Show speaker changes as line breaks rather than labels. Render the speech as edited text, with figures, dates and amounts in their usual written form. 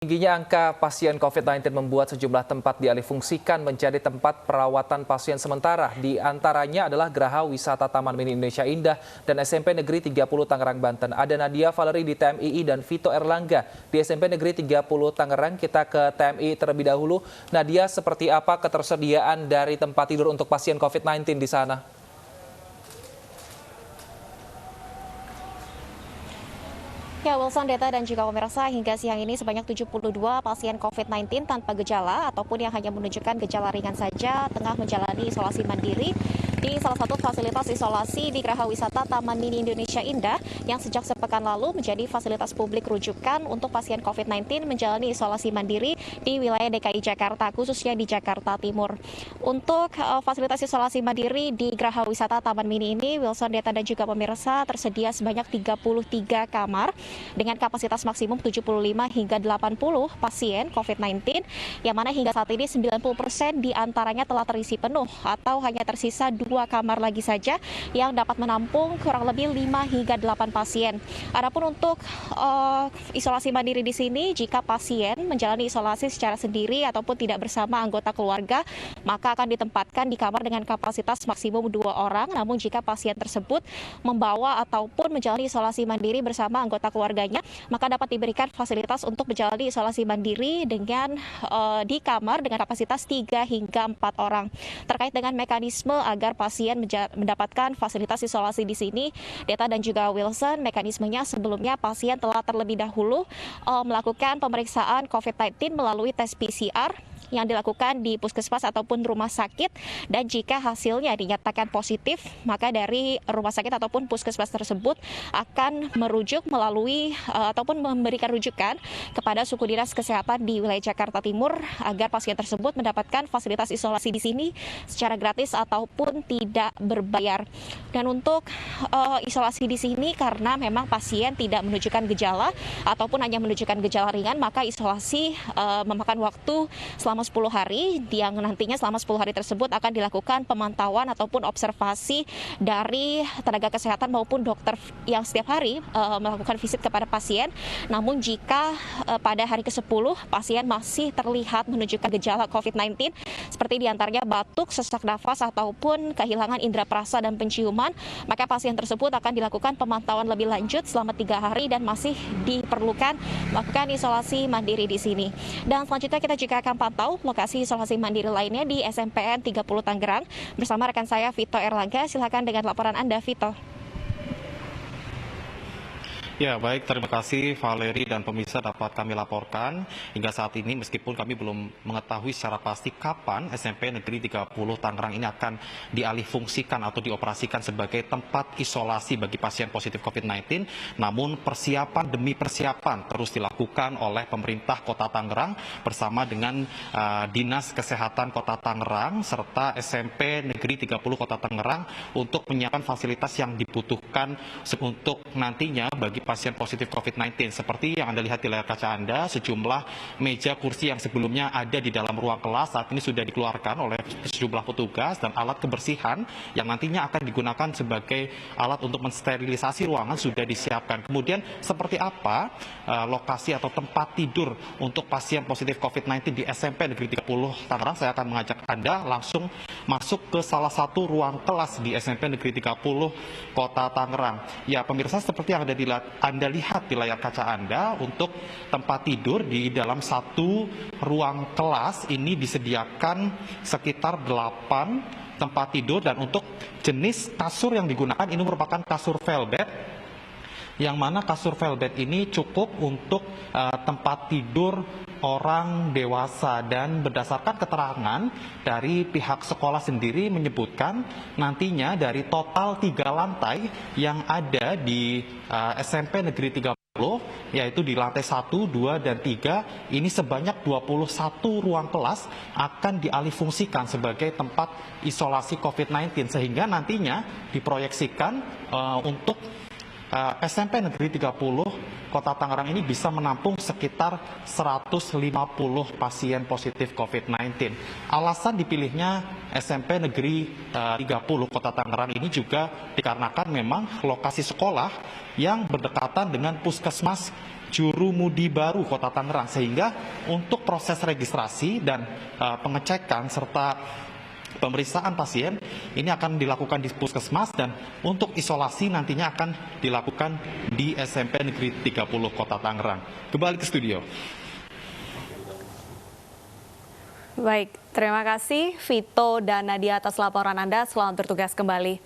Tingginya angka pasien COVID-19 membuat sejumlah tempat dialihfungsikan menjadi tempat perawatan pasien sementara. Di antaranya adalah Geraha Wisata Taman Mini Indonesia Indah dan SMP Negeri 30 Tangerang, Banten. Ada Nadia Valerie di TMII dan Vito Erlangga di SMP Negeri 30 Tangerang. Kita ke TMI terlebih dahulu. Nadia, seperti apa ketersediaan dari tempat tidur untuk pasien COVID-19 di sana?
Ya, Wilson, Deta dan juga pemirsa, hingga siang ini sebanyak 72 pasien COVID-19 tanpa gejala ataupun yang hanya menunjukkan gejala ringan saja tengah menjalani isolasi mandiri di salah satu fasilitas isolasi di Geraha Wisata Taman Mini Indonesia Indah yang sejak sepekan lalu menjadi fasilitas publik rujukan untuk pasien COVID-19 menjalani isolasi mandiri di wilayah DKI Jakarta, khususnya di Jakarta Timur. Untuk fasilitas isolasi mandiri di Geraha Wisata Taman Mini ini, Wilson, Deta dan juga pemirsa, tersedia sebanyak 33 kamar dengan kapasitas maksimum 75 hingga 80 pasien COVID-19, yang mana hingga saat ini 90% diantaranya telah terisi penuh atau hanya tersisa 2 kamar lagi saja yang dapat menampung kurang lebih 5 hingga 8 pasien. Adapun untuk isolasi mandiri di sini, jika pasien menjalani isolasi secara sendiri ataupun tidak bersama anggota keluarga, maka akan ditempatkan di kamar dengan kapasitas maksimum 2 orang. Namun jika pasien tersebut membawa ataupun menjalani isolasi mandiri bersama anggota keluarganya, maka dapat diberikan fasilitas untuk menjalani isolasi mandiri dengan di kamar dengan kapasitas 3 hingga 4 orang. Terkait dengan mekanisme agar pasien mendapatkan fasilitas isolasi di sini, Deta dan juga Wilson, mekanismenya sebelumnya pasien telah terlebih dahulu melakukan pemeriksaan COVID-19 melalui tes PCR yang dilakukan di puskesmas ataupun rumah sakit, dan jika hasilnya dinyatakan positif, maka dari rumah sakit ataupun puskesmas tersebut akan merujuk melalui ataupun memberikan rujukan kepada suku dinas kesehatan di wilayah Jakarta Timur agar pasien tersebut mendapatkan fasilitas isolasi di sini secara gratis ataupun tidak berbayar. Dan untuk isolasi di sini, karena memang pasien tidak menunjukkan gejala ataupun hanya menunjukkan gejala ringan, maka isolasi memakan waktu selama 10 hari, yang nantinya selama 10 hari tersebut akan dilakukan pemantauan ataupun observasi dari tenaga kesehatan maupun dokter yang setiap hari melakukan visit kepada pasien. Namun jika pada hari ke-10 pasien masih terlihat menunjukkan gejala COVID-19 seperti diantaranya batuk, sesak nafas ataupun kehilangan indera perasa dan penciuman, maka pasien tersebut akan dilakukan pemantauan lebih lanjut selama 3 hari dan masih diperlukan melakukan isolasi mandiri di sini. Dan selanjutnya kita juga akan pantau lokasi isolasi mandiri lainnya di SMPN 30 Tangerang bersama rekan saya Vito Erlangga. Silakan dengan laporan Anda, Vito.
Ya, baik, terima kasih Valerie dan pemirsa dapat kami laporkan. Hingga saat ini meskipun kami belum mengetahui secara pasti kapan SMP Negeri 30 Tangerang ini akan dialihfungsikan atau dioperasikan sebagai tempat isolasi bagi pasien positif COVID-19, namun persiapan demi persiapan terus dilakukan oleh pemerintah Kota Tangerang bersama dengan Dinas Kesehatan Kota Tangerang serta SMP Negeri 30 Kota Tangerang untuk menyiapkan fasilitas yang dibutuhkan untuk nantinya bagi pasien positif COVID-19. Seperti yang Anda lihat di layar kaca Anda, sejumlah meja kursi yang sebelumnya ada di dalam ruang kelas saat ini sudah dikeluarkan oleh sejumlah petugas, dan alat kebersihan yang nantinya akan digunakan sebagai alat untuk mensterilisasi ruangan sudah disiapkan. Kemudian seperti apa lokasi atau tempat tidur untuk pasien positif COVID-19 di SMP Negeri 30 Tangerang, saya akan mengajak Anda langsung masuk ke salah satu ruang kelas di SMP Negeri 30 Kota Tangerang. Ya, pemirsa, seperti yang Anda lihat di layar kaca Anda, untuk tempat tidur di dalam satu ruang kelas ini disediakan sekitar 8 tempat tidur, dan untuk jenis kasur yang digunakan ini merupakan kasur velvet, yang mana kasur velvet ini cukup untuk tempat tidur orang dewasa, dan berdasarkan keterangan dari pihak sekolah sendiri menyebutkan nantinya dari total 3 lantai yang ada di SMP Negeri 30, yaitu di lantai 1, 2, dan 3, ini sebanyak 21 ruang kelas akan dialihfungsikan sebagai tempat isolasi COVID-19, sehingga nantinya diproyeksikan untuk SMP Negeri 30 Kota Tangerang ini bisa menampung sekitar 150 pasien positif COVID-19. Alasan dipilihnya SMP Negeri 30 Kota Tangerang ini juga dikarenakan memang lokasi sekolah yang berdekatan dengan puskesmas Jurumudi Baru Kota Tangerang, sehingga untuk proses registrasi dan pengecekan serta pemeriksaan pasien ini akan dilakukan di Puskesmas, dan untuk isolasi nantinya akan dilakukan di SMP Negeri 30 Kota Tangerang. Kembali ke studio.
Baik, terima kasih Vito dan Nadia atas laporan Anda. Selamat bertugas kembali.